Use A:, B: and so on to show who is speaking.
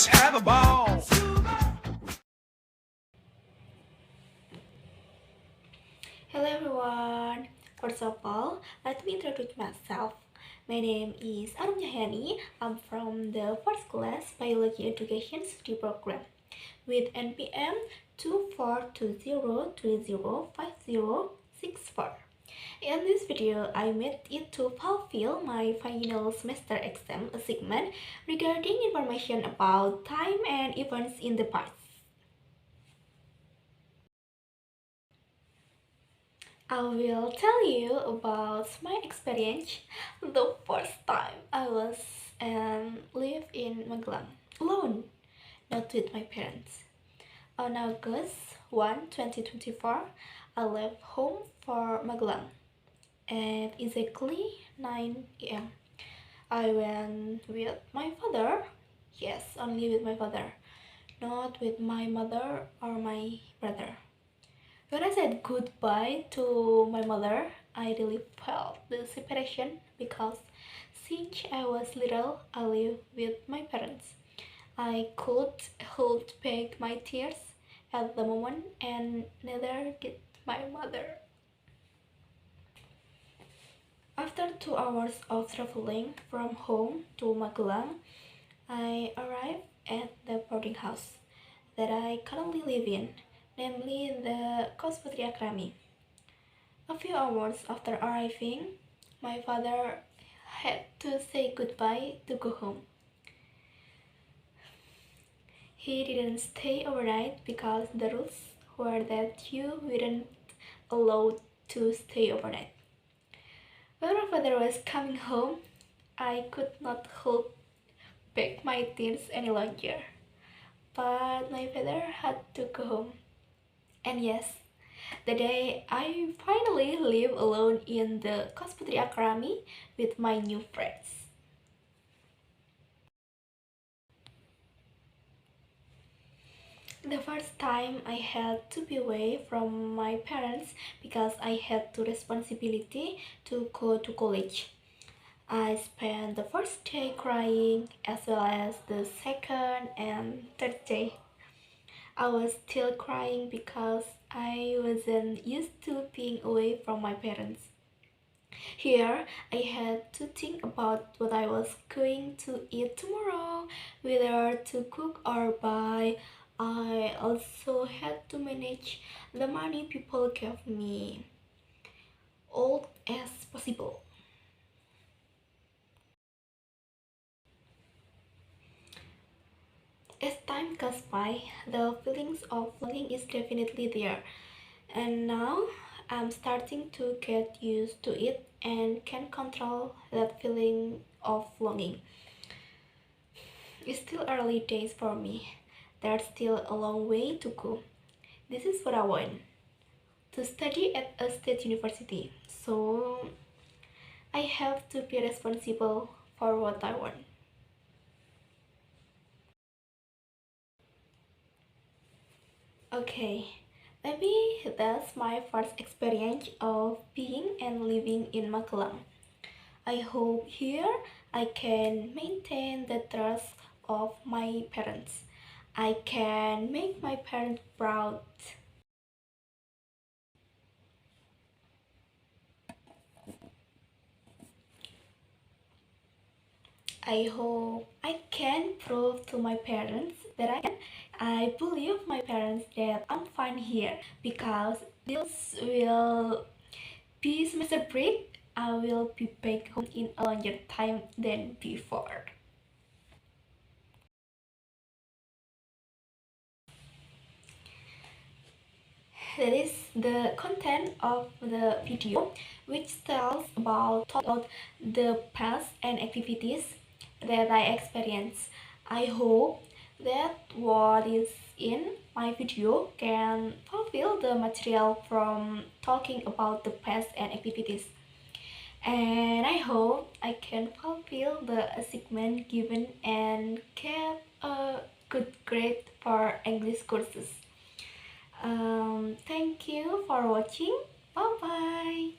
A: Let's have a ball.
B: Hello everyone. First of all, let me introduce myself. My name is Arum. I'm from the first class Biology Education Study Program with NPM 2420305064. In this video, I made it to fulfill my final semester exam assignment regarding information about time and events in the past. I will tell you about my experience the first time I was and live in Magelang alone, not with my parents. On August 1, 2024, I left home for Magelang at exactly 9 a.m. I went with my father, yes, only with my father, not with my mother or my brother. When I said goodbye to my mother, I really felt the separation because since I was little, I lived with my parents. I could hold back my tears at the moment, and neither did my mother. After 2 hours of traveling from home to Magelang, I arrived at the boarding house that I currently live in, namely the Kos Putri Akrami. A few hours after arriving, my father had to say goodbye to go home. He didn't stay overnight because the rules were that you weren't allowed to stay overnight. When my father was coming home, I could not hold back my tears any longer. But my father had to go home. And yes, the day I finally live alone in the Kos Putri Akrami with my new friends. The first time I had to be away from my parents because I had the responsibility to go to college. I spent the first day crying as well as the second and third day. I was still crying because I wasn't used to being away from my parents. Here, I had to think about what I was going to eat tomorrow, whether to cook or buy. I also had to manage the money people gave me, all as possible. As time goes by, the feelings of longing is definitely there, and now I'm starting to get used to it and can control that feeling of longing. It's still early days for me. There's still a long way to go. This is what I want, to study at a state university. So I have to be responsible for what I want. Okay, maybe that's my first experience of being and living in Magelang. I hope here I can maintain the trust of my parents. I can make my parents proud. I hope I can prove to my parents that I can. I believe my parents that I'm fine here because this will be semester break. I will be back home in a longer time than before. That is the content of the video, which tells about the past and activities that I experienced. I hope that what is in my video can fulfill the material from talking about the past and activities. And I hope I can fulfill the assignment given and get a good grade for English courses. Thank you for watching. Bye bye.